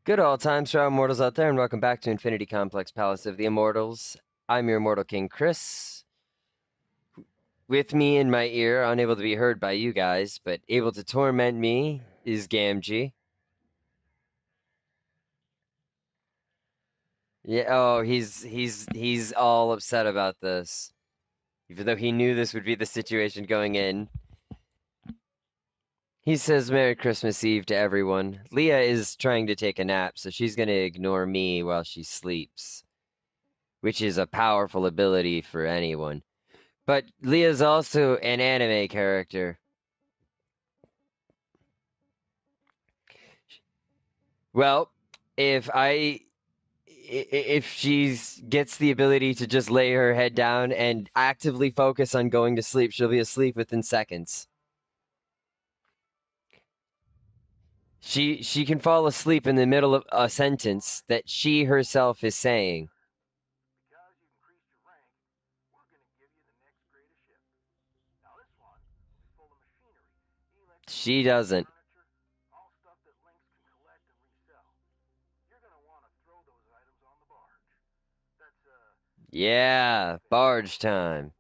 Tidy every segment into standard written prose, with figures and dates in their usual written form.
Good all times for our immortals out there, and welcome back to Infinity Complex Palace of the Immortals. I'm your immortal king, Chris. With me in my ear, unable to be heard by you guys, but able to torment me, is Gamgee. Yeah, oh, he's all upset about this, even though he knew this would be the situation going in. He says Merry Christmas Eve to everyone. Leah is trying to take a nap, so she's gonna ignore me while she sleeps, which is a powerful ability for anyone. But Leah's also an anime character. Well, if I if she gets the ability to just lay her head down and actively focus on going to sleep, she'll be asleep within seconds. She can fall asleep in the middle of a sentence that she herself is saying. She doesn't. Yeah, barge time.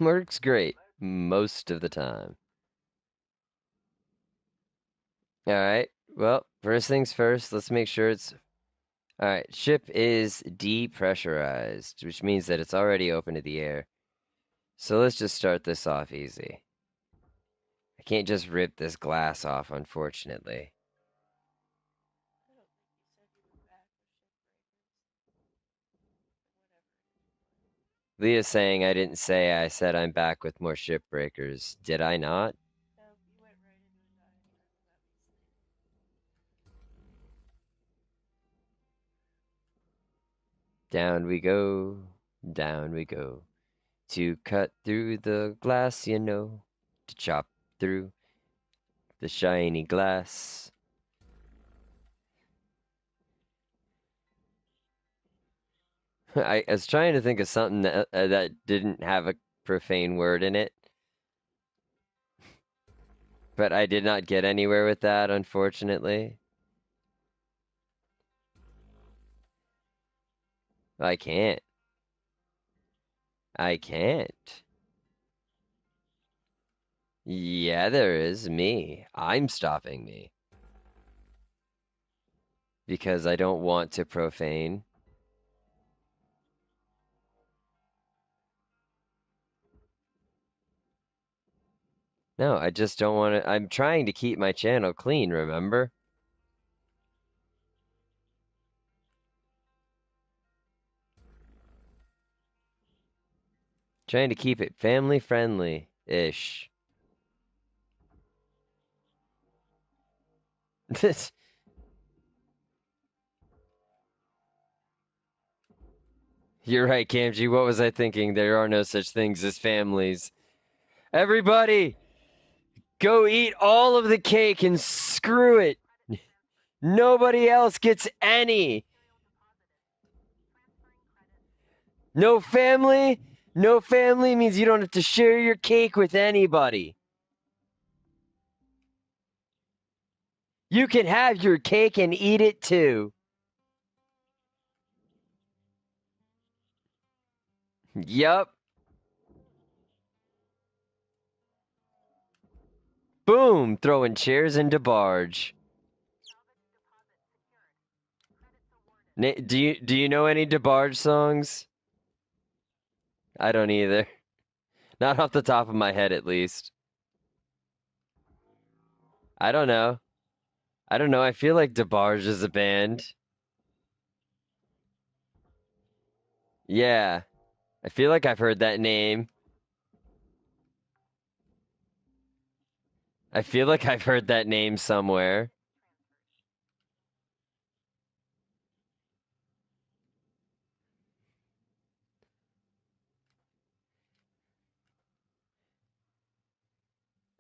Works great most of the time. All right. Well, first things first, let's make sure it's all right. Ship is depressurized, which means that it's already open to the air. So let's just start this off easy. I can't just rip this glass off, unfortunately. Leah's saying I didn't say I said I'm back with more shipbreakers. Did I not? Down we go, down we go. To cut through the glass, you know, to chop through the shiny glass. I was trying to think of something that didn't have a profane word in it, but I did not get anywhere with that, unfortunately. I can't. I can't. Yeah, there is me. I'm stopping me because I don't want to profane. No, I just don't want to. I'm trying to keep my channel clean, remember? Trying to keep it family friendly-ish. You're right, Kamji. What was I thinking? There are no such things as families. Everybody, go eat all of the cake and screw it. Nobody else gets any. No family? No family means you don't have to share your cake with anybody. You can have your cake and eat it too. Yup. Boom, throwing chairs into barge. Do you know any DeBarge songs? I don't either. Not off the top of my head, at least. I don't know. I don't know. I feel like DeBarge is a band. Yeah, I feel like I've heard that name. I feel like I've heard that name somewhere.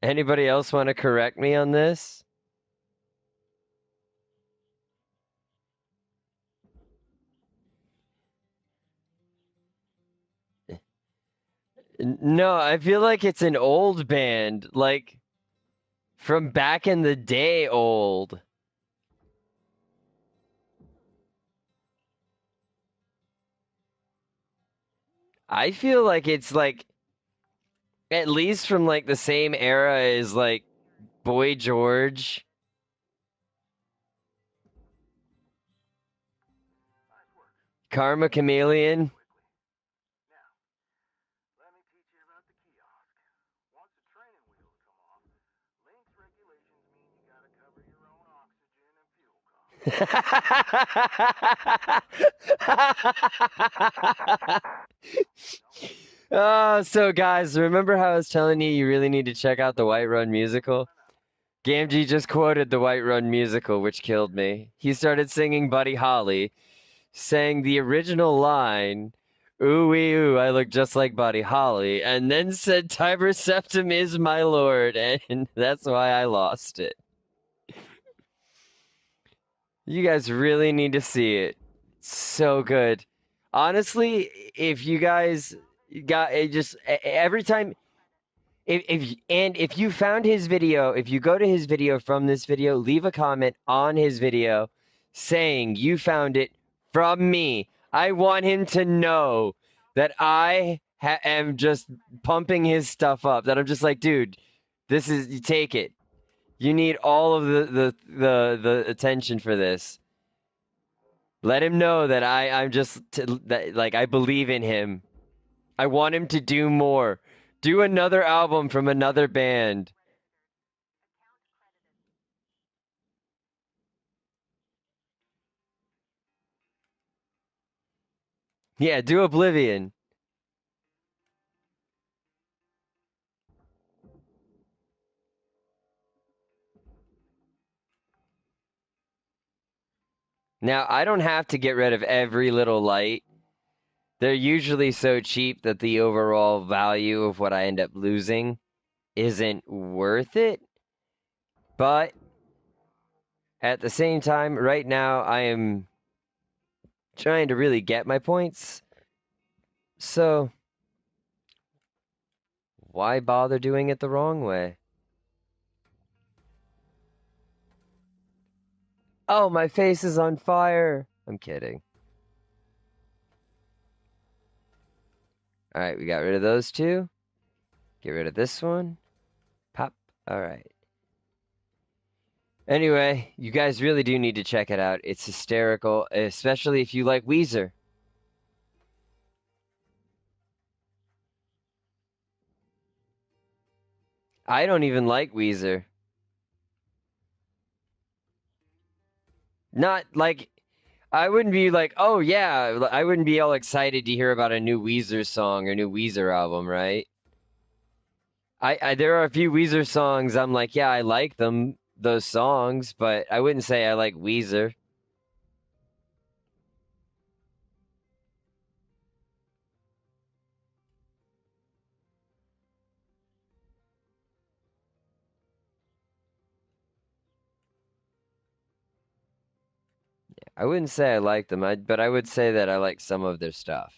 Anybody else want to correct me on this? No, I feel like it's an old band, like from back in the day old. I feel like it's like at least from like the same era as like Boy George. Karma Chameleon. Oh, so guys, remember how I was telling you really need to check out the White Run musical? Gamgee just quoted the White Run musical, which killed me. He started singing Buddy Holly, sang the original line, "Ooh wee ooh, I look just like Buddy Holly," and then said, "Tiber Septim is my lord," and that's why I lost it. You guys really need to see it. It's so good. Honestly, if you guys got it, just every time if you found his video, if you go to his video from this video, leave a comment on his video saying you found it from me. I want him to know that I am just pumping his stuff up. That I'm just like, dude, this is you take it. You need all of the attention for this. Let him know that I'm just that like I believe in him. I want him to do more. Do another album from another band. Yeah, do Oblivion. Now, I don't have to get rid of every little light. They're usually so cheap that the overall value of what I end up losing isn't worth it. But at the same time, right now, I am trying to really get my points. So why bother doing it the wrong way? Oh, my face is on fire. I'm kidding. All right, we got rid of those two. Get rid of this one. Pop. All right. Anyway, you guys really do need to check it out. It's hysterical, especially if you like Weezer. I don't even like Weezer. Not like I wouldn't be like, oh yeah, I wouldn't be all excited to hear about a new Weezer song or new Weezer album, right? I there are a few Weezer songs I'm like, yeah, I like them, those songs, but I wouldn't say I like Weezer. I wouldn't say I like them, but I would say that I like some of their stuff,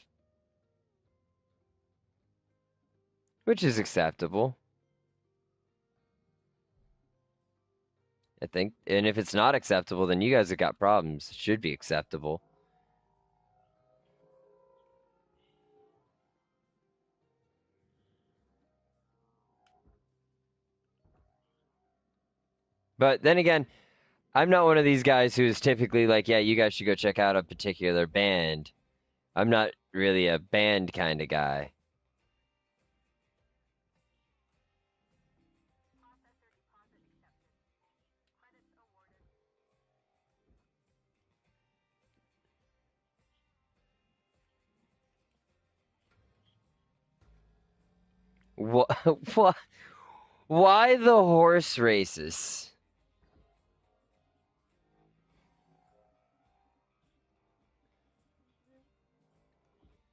which is acceptable. I think. And if it's not acceptable, then you guys have got problems. It should be acceptable. But then again, I'm not one of these guys who's typically like, yeah, you guys should go check out a particular band. I'm not really a band kind of guy. What? What? Why the horse races?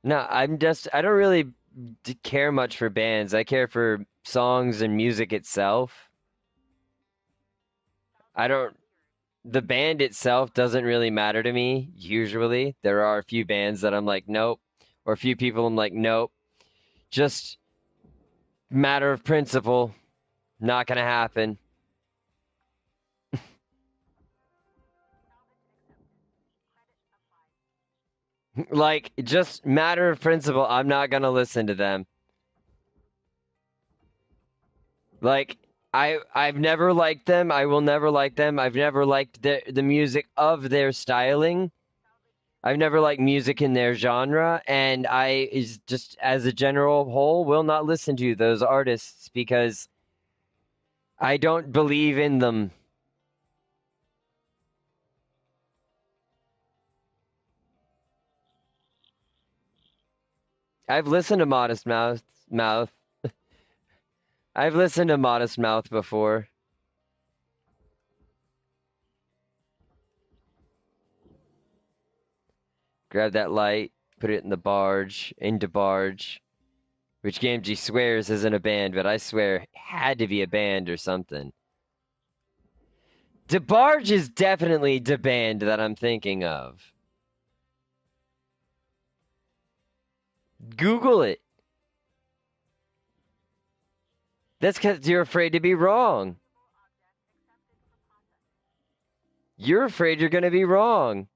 No, I don't really care much for bands. I care for songs and music itself. I don't, the band itself doesn't really matter to me, usually. There are a few bands that I'm like, nope, or a few people I'm like, nope. Just Matter of principle. Not gonna happen. Like, just matter of principle, I'm not gonna listen to them. Like, I've never liked them. I will never like them. I've never liked the music of their styling. I've never liked music in their genre, and I is just as a general whole will not listen to those artists because I don't believe in them. I've listened to Mouth. I've listened to Modest Mouth before. Grab that light, put it in the barge, into barge, which Gamgee swears isn't a band, but I swear it had to be a band or something. DeBarge is definitely the band that I'm thinking of. Google it. That's because you're afraid to be wrong. You're afraid you're going to be wrong.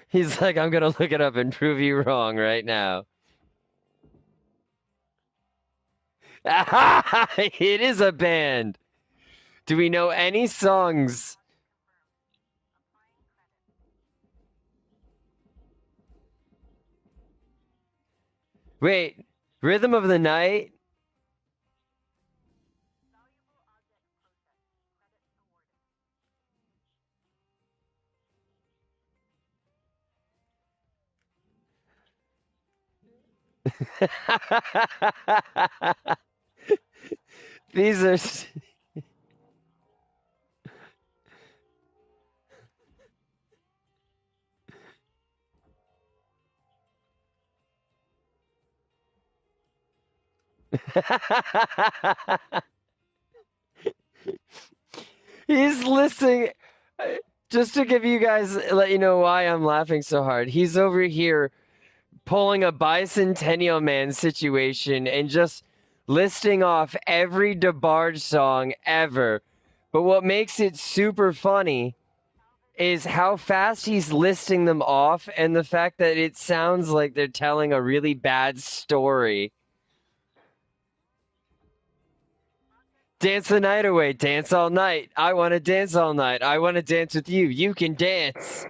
He's like, I'm going to look it up and prove you wrong right now. It is a band. Do we know any songs? Wait, Rhythm of the Night? These are. He's listening. Just to give you guys, let you know why I'm laughing so hard. He's over here pulling a Bicentennial Man situation and just listing off every DeBarge song ever. But what makes it super funny is how fast he's listing them off and the fact that it sounds like they're telling a really bad story. Dance the night away, dance all night. I want to dance all night. I want to dance with you. You can dance.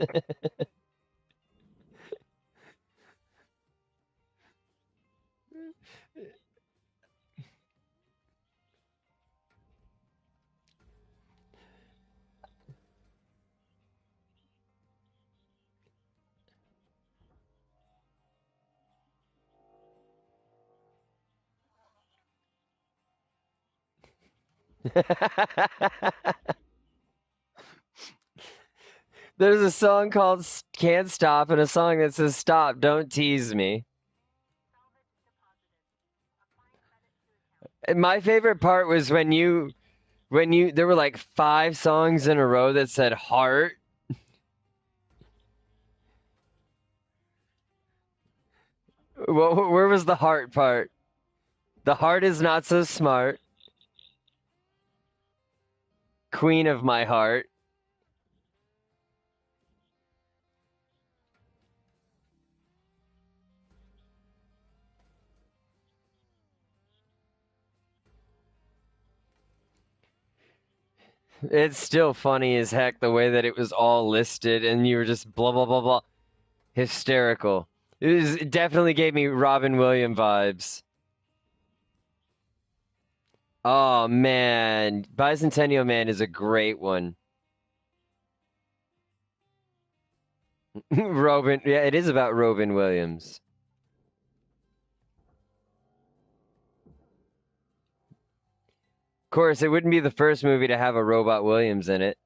There's a song called Can't Stop and a song that says Stop, Don't Tease Me. And my favorite part was when you there were like 5 songs in a row that said heart. Where was the heart part? The heart is not so smart. Queen of my heart. It's still funny as heck the way that it was all listed and you were just blah blah blah blah. Hysterical. It definitely gave me Robin Williams vibes. Oh man, Bicentennial Man is a great one. Robin, yeah, it is about Robin Williams. Of course, it wouldn't be the first movie to have a Robot Williams in it.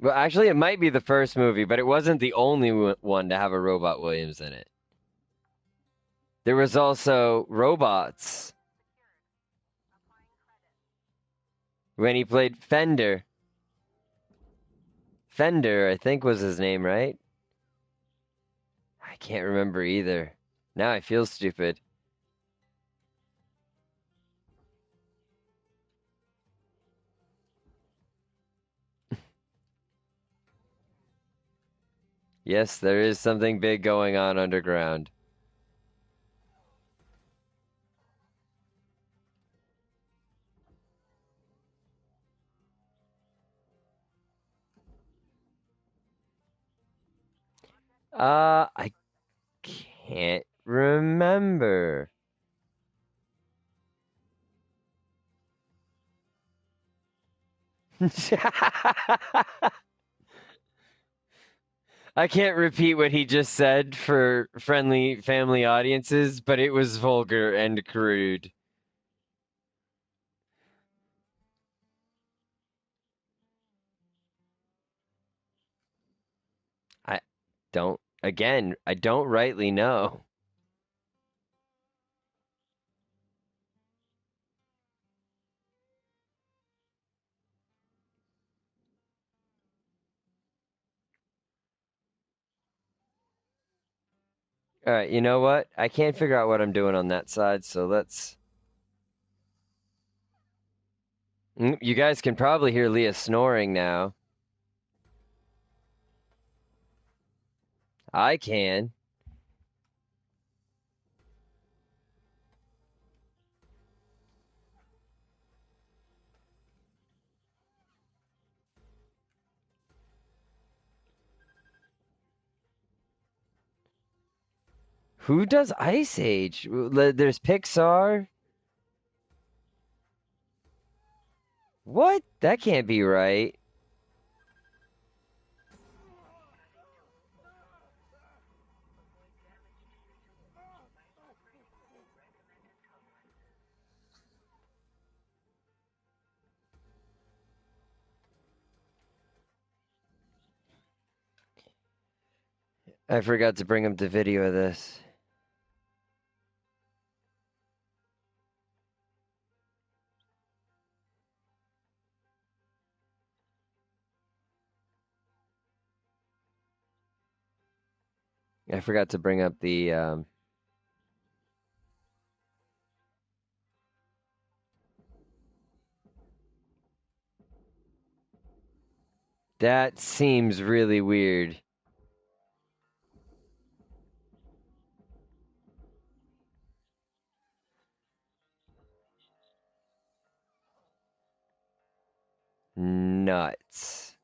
Well, actually, it might be the first movie, but it wasn't the only one to have a Robot Williams in it. There was also Robots. when he played Fender. Fender, I think was his name, right? I can't remember either. Now I feel stupid. Yes, there is something big going on underground. I can't remember. I can't repeat what he just said for friendly family audiences, but it was vulgar and crude. I I don't rightly know. All right, you know what? I can't figure out what I'm doing on that side, so let's. You guys can probably hear Leah snoring now. I can. Who does Ice Age? There's Pixar. What? That can't be right. I forgot to bring up the video of this. I forgot to bring up the that seems really weird. Nuts.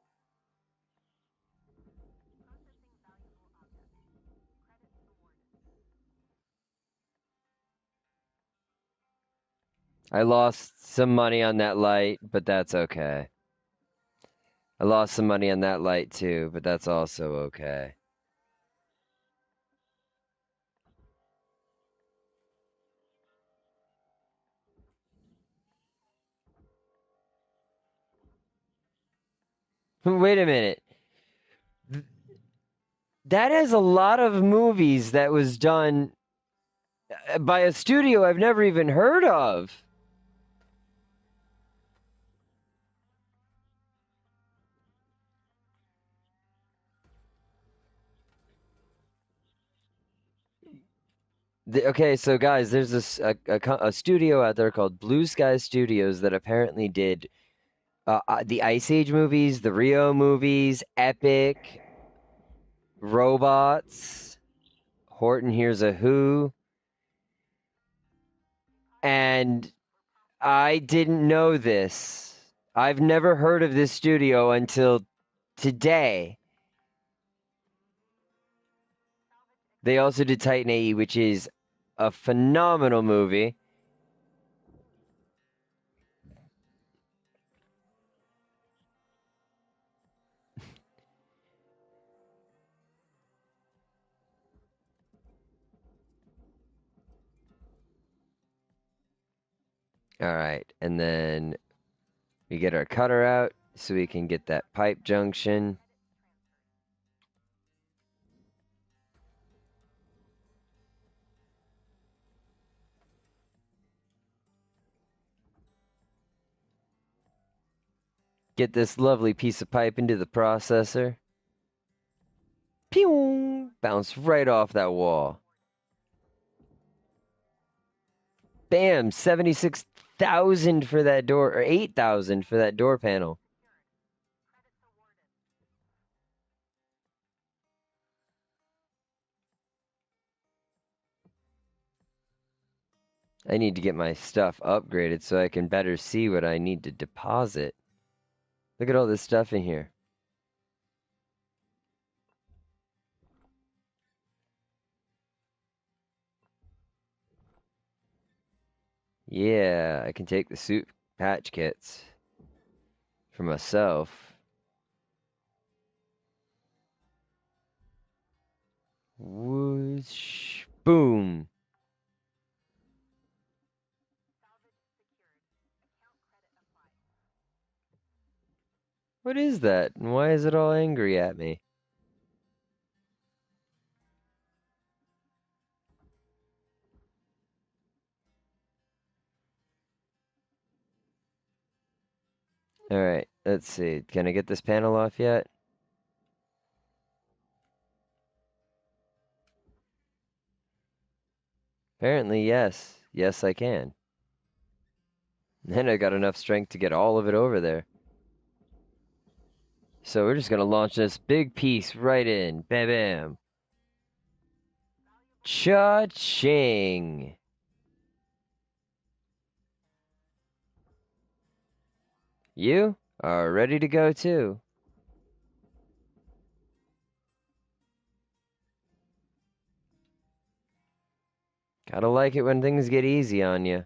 I lost some money on that light, but that's okay. I lost some money on that light too, but that's also okay. Wait a minute. That has a lot of movies that was done by a studio I've never even heard of. Okay, so guys, there's a studio out there called Blue Sky Studios that apparently did the Ice Age movies, the Rio movies, Epic, Robots, Horton Hears a Who, and I didn't know this. I've never heard of this studio until today. They also did Titan AE, which is a phenomenal movie. All right, and then we get our cutter out so we can get that pipe junction. Get this lovely piece of pipe into the processor. Pew! Bounce right off that wall. Bam! 76,000 for that door, or 8,000 for that door panel. I need to get my stuff upgraded so I can better see what I need to deposit. Look at all this stuff in here. Yeah, I can take the suit patch kits for myself. Whoosh, boom. What is that? And why is it all angry at me? Alright, let's see. Can I get this panel off yet? Apparently, yes. Yes, I can. And I got enough strength to get all of it over there. So we're just gonna launch this big piece right in. Bam bam. Cha-ching! You are ready to go too. Gotta like it when things get easy on you.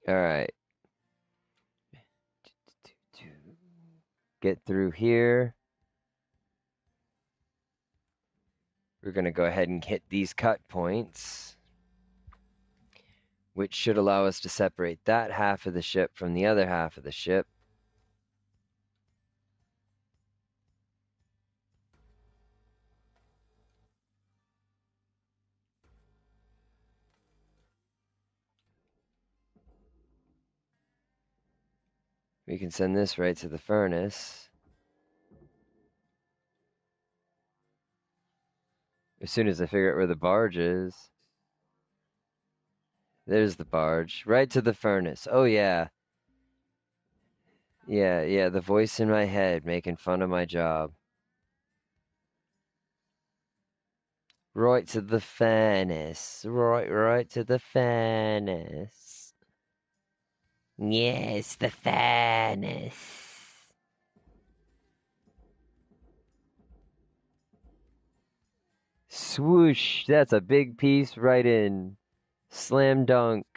Alright. Get through here. We're gonna go ahead and hit these cut points, which should allow us to separate that half of the ship from the other half of the ship. We can send this right to the furnace. As soon as I figure out where the barge is. There's the barge. Right to the furnace. Oh, yeah. Yeah, the voice in my head making fun of my job. Right to the furnace. Right to the furnace. Yes, the furnace. Swoosh. That's a big piece right in. Slam dunk.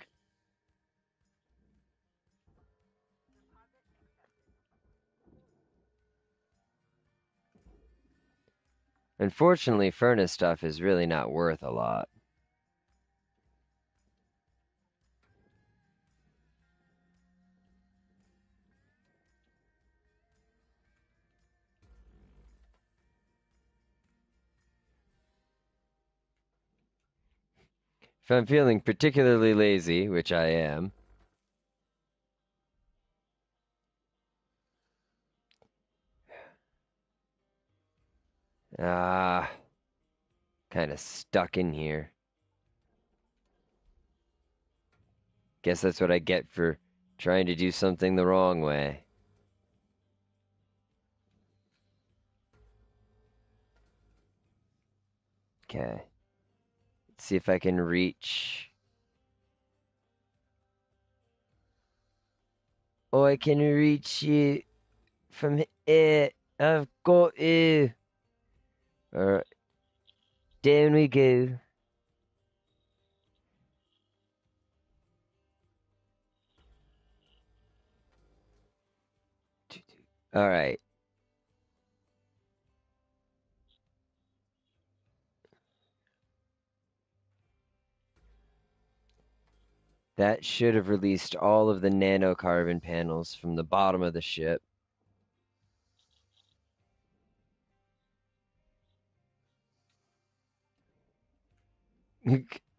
Unfortunately, furnace stuff is really not worth a lot. If I'm feeling particularly lazy, which I am, kind of stuck in here. Guess that's what I get for trying to do something the wrong way. Okay. Let's see if I can reach. Oh, I can reach you from here. I've got you. Alright. Down we go. Alright. That should have released all of the nanocarbon panels from the bottom of the ship.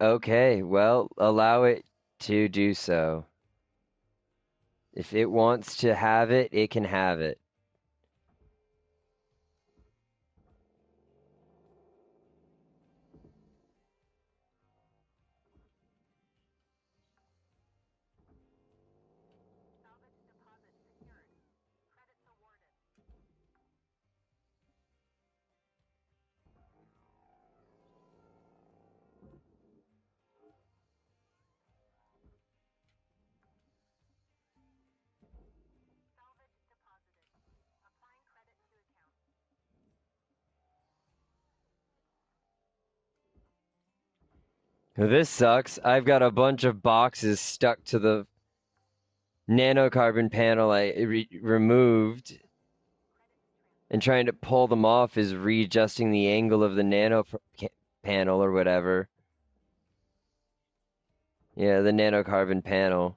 Okay, well, allow it to do so. If it wants to have it, it can have it. This sucks. I've got a bunch of boxes stuck to the nanocarbon panel I removed, and trying to pull them off is readjusting the angle of the panel or whatever. Yeah, the nanocarbon panel.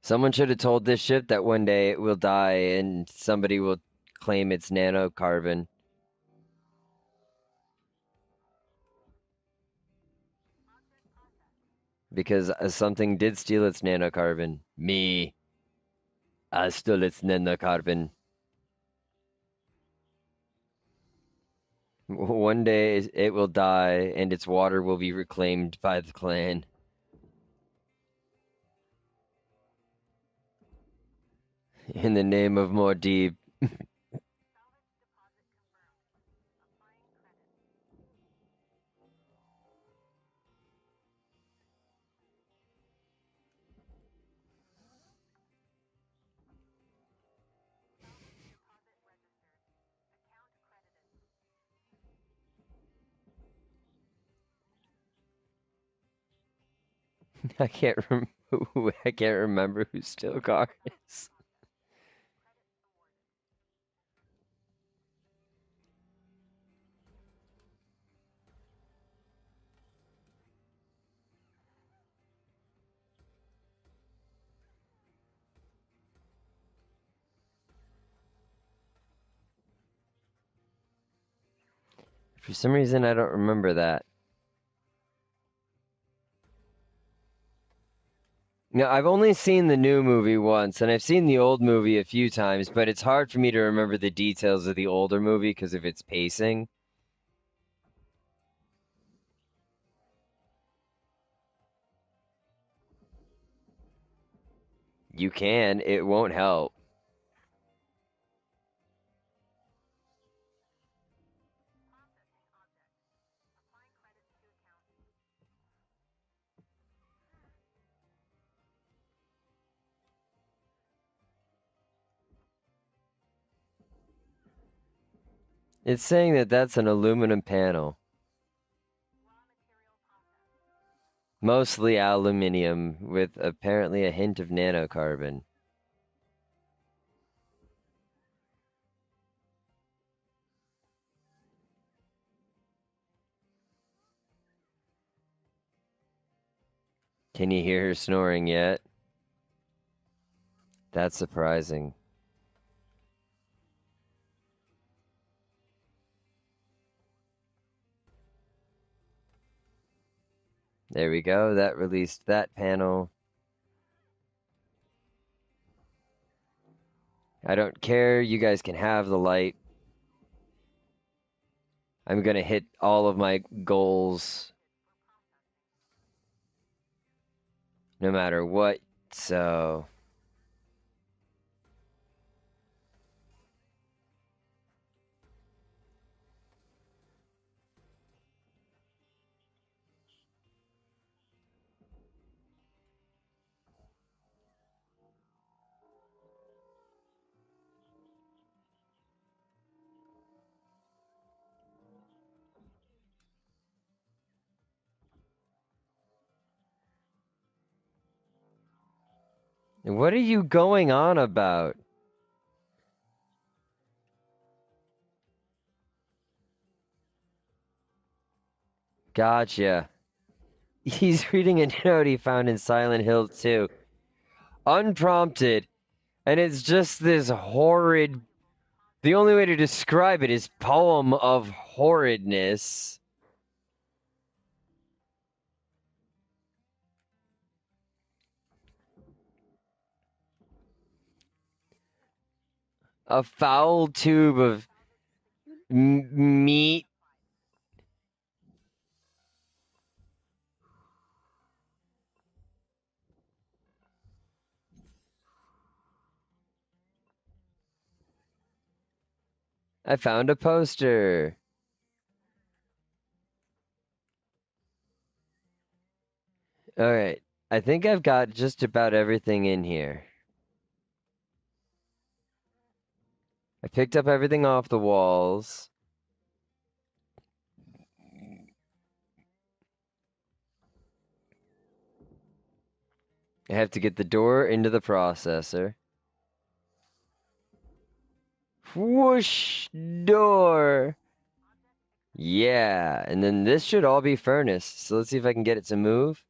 Someone should have told this ship that one day it will die and somebody will claim it's nanocarbon. Because something did steal its nanocarbon. Me. I stole its nanocarbon. One day it will die and its water will be reclaimed by the clan. In the name of Muad'Dib. I can't remember who Stilgar is. For some reason, I don't remember that. No, I've only seen the new movie once, and I've seen the old movie a few times, but it's hard for me to remember the details of the older movie because of its pacing. You can, it won't help. It's saying that that's an aluminum panel. Mostly aluminium, with apparently a hint of nanocarbon. Can you hear her snoring yet? That's surprising. There we go, that released that panel. I don't care, you guys can have the light. I'm gonna hit all of my goals no matter what, so... What are you going on about? Gotcha. He's reading a note he found in Silent Hill 2. Unprompted. And it's just this horrid The only way to describe it is poem of horridness. A foul tube of meat. I found a poster. All right. I think I've got just about everything in here. I picked up everything off the walls. I have to get the door into the processor. Whoosh! Door! Yeah, and then this should all be furnace. So let's see if I can get it to move.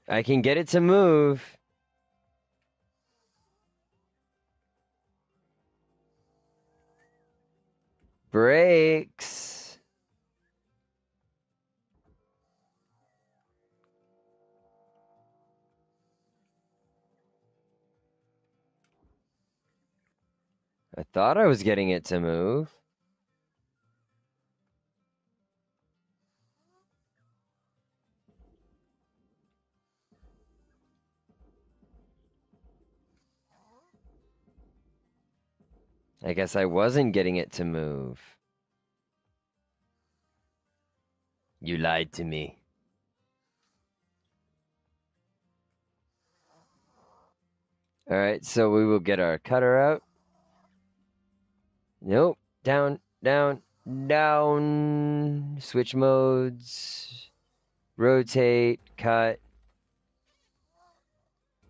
I can get it to move. Brakes. I thought I was getting it to move. I guess I wasn't getting it to move. You lied to me. All right, so we will get our cutter out. Nope. Down, down, down. Switch modes. Rotate, cut,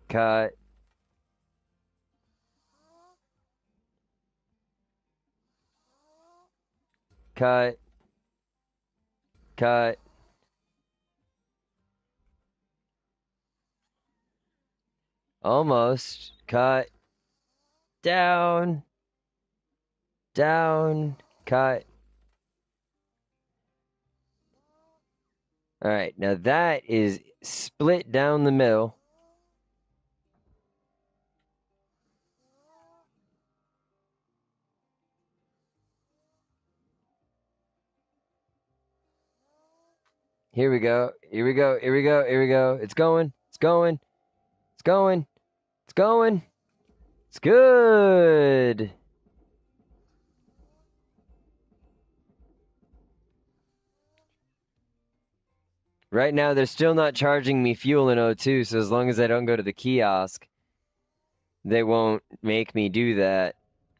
cut. Cut, cut. Almost. Cut. Down, down, cut. All right, now that is split down the middle. Here we go. Here we go. Here we go. Here we go. It's going. It's going. It's going. It's going. It's good. Right now, they're still not charging me fuel in O2, so as long as I don't go to the kiosk, they won't make me do that.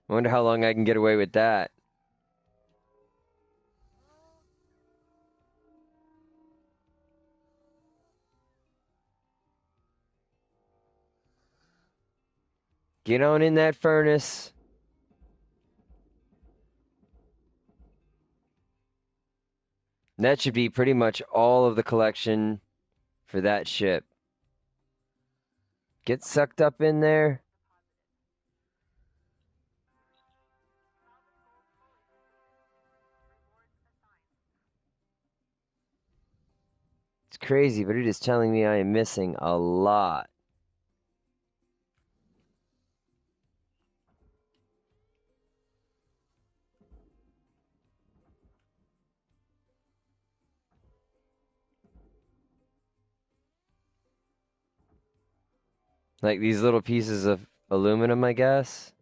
I wonder how long I can get away with that. Get on in that furnace. That should be pretty much all of the collection for that ship. Get sucked up in there. It's crazy, but it is telling me I am missing a lot. Like these little pieces of aluminum, I guess.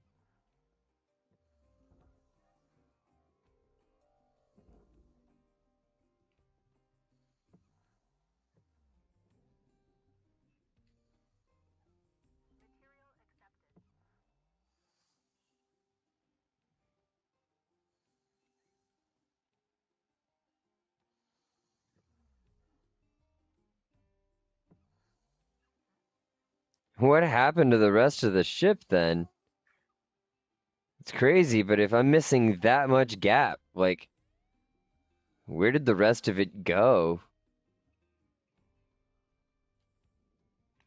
What happened to the rest of the ship then? It's crazy, but if I'm missing that much gap, like, where did the rest of it go?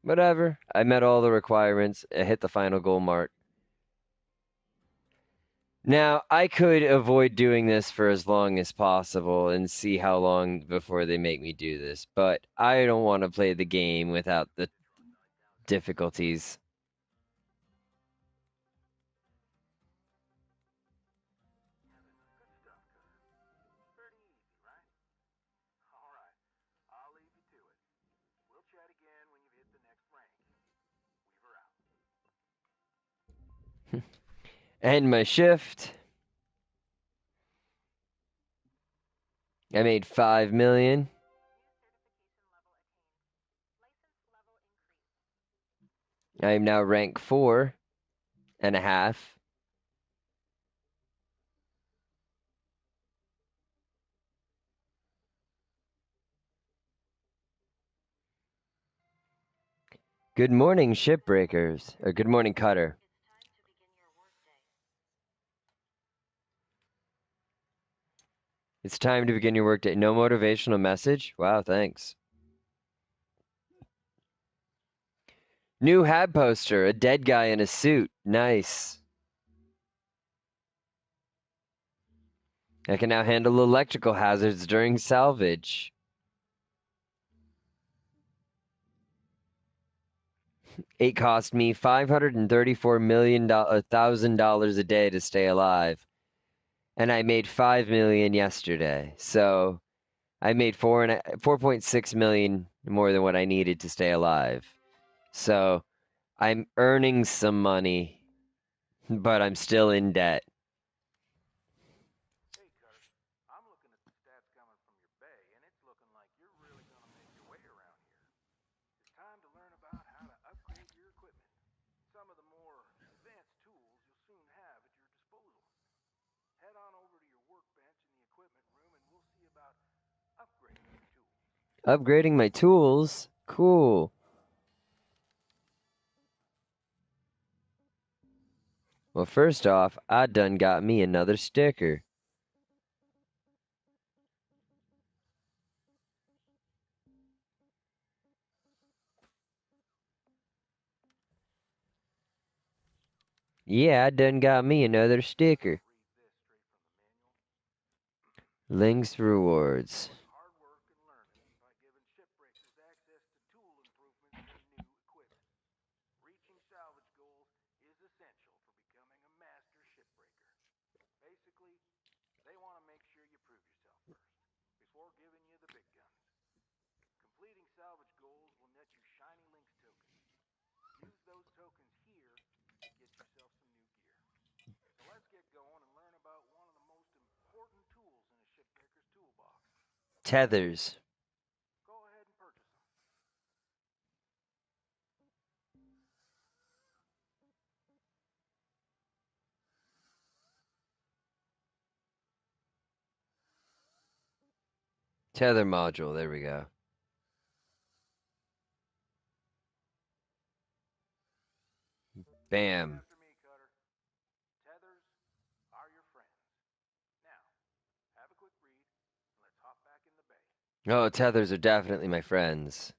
Whatever. I met all the requirements. I hit the final goal mark. Now, I could avoid doing this for as long as possible and see how long before they make me do this, but I don't want to play the game without the difficulties. End my shift. I made 5 million. I am now rank 4.5. Good morning, shipbreakers. Or good morning, cutter. It's time to begin your workday. No motivational message? Wow, thanks. New hat poster. A dead guy in a suit. Nice. I can now handle electrical hazards during salvage. It cost me $534,000 a day to stay alive, and I made 5 million yesterday. So I made 4.6 million more than what I needed to stay alive. So I'm earning some money, but I'm still in debt. Upgrading my tools? Cool. Well, first off, I done got me another sticker. Yeah, I done got me another sticker. Links rewards. Tethers. Tether module. There we go. Bam. Oh, tethers are definitely my friends.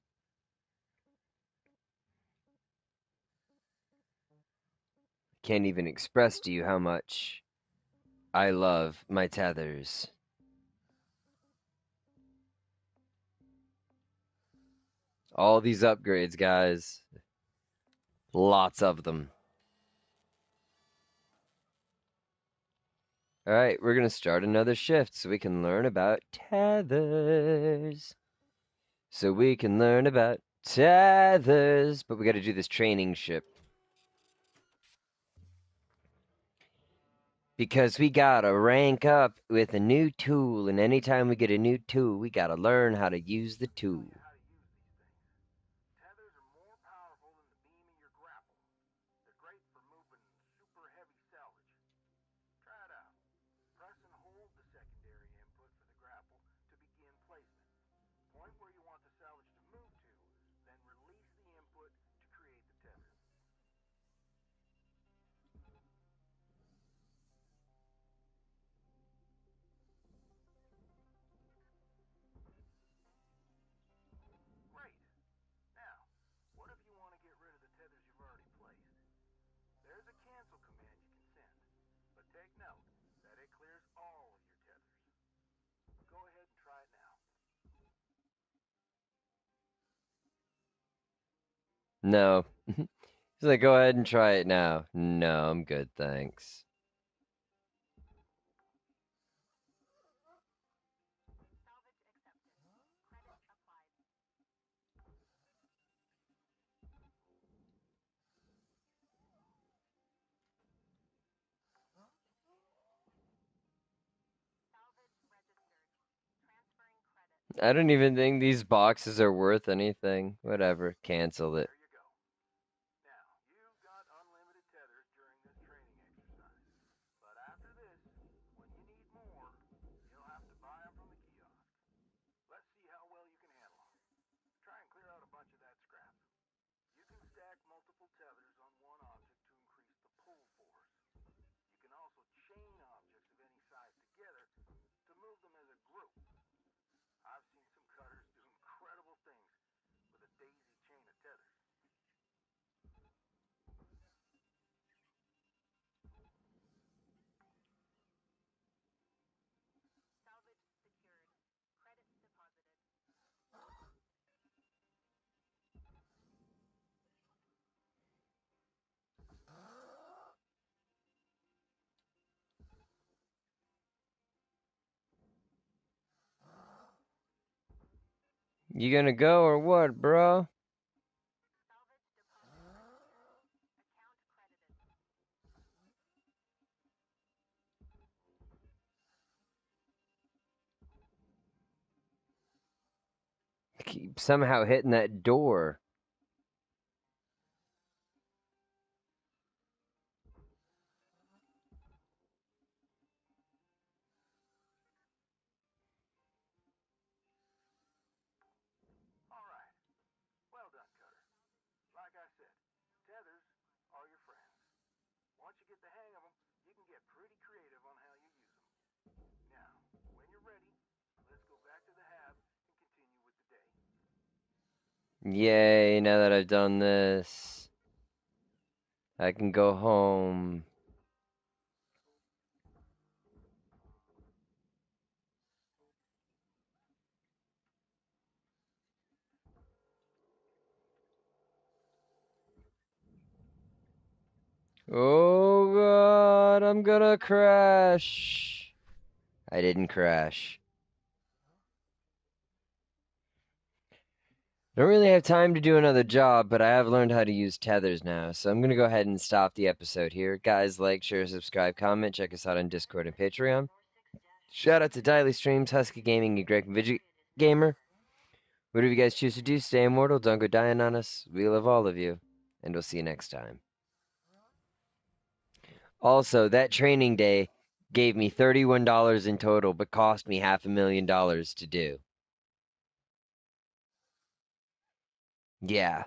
Can't even express to you how much I love my tethers. All these upgrades, guys. Lots of them. Alright, we're gonna start another shift so we can learn about tethers. So we can learn about tethers. But we gotta do this training ship. Because we gotta rank up with a new tool, and anytime we get a new tool, we gotta learn how to use the tool. Take note that it clears all of your tethers. Go ahead and try it now. No. He's like, go ahead and try it now. No, I'm good, thanks. I don't even think these boxes are worth anything. Whatever, cancel it. There you go. Now, you've got unlimited tethers during this training exercise. But after this, when you need more, you'll have to buy them from the kiosk. Let's see how well you can handle them. Try and clear out a bunch of that scrap. You can stack multiple tethers on one object to increase the pull force. You can also chain objects of any size together to move them as a group. I've seen some cutters do incredible things with a daisy chain of tethers. You gonna go or what, bro? Keep somehow hitting that door. All right. Well done, Cutter. Like I said, tethers are your friends. Once you get the hang of them, you can get pretty creative on how you use them. Now, when you're ready, let's go back to the hab and continue with the day. Yay, now that I've done this, I can go home. Oh god, I'm gonna crash. I didn't crash. Don't really have time to do another job, but I have learned how to use tethers now, so I'm gonna go ahead and stop the episode here. Guys, like, share, subscribe, comment, check us out on Discord and Patreon. Shout out to Daily Streams, Husky Gaming, and Greg Vidget Gamer. Whatever you guys choose to do, stay immortal, don't go dying on us. We love all of you, and we'll see you next time. Also, that training day gave me $31 in total, but cost me $500,000 to do. Yeah.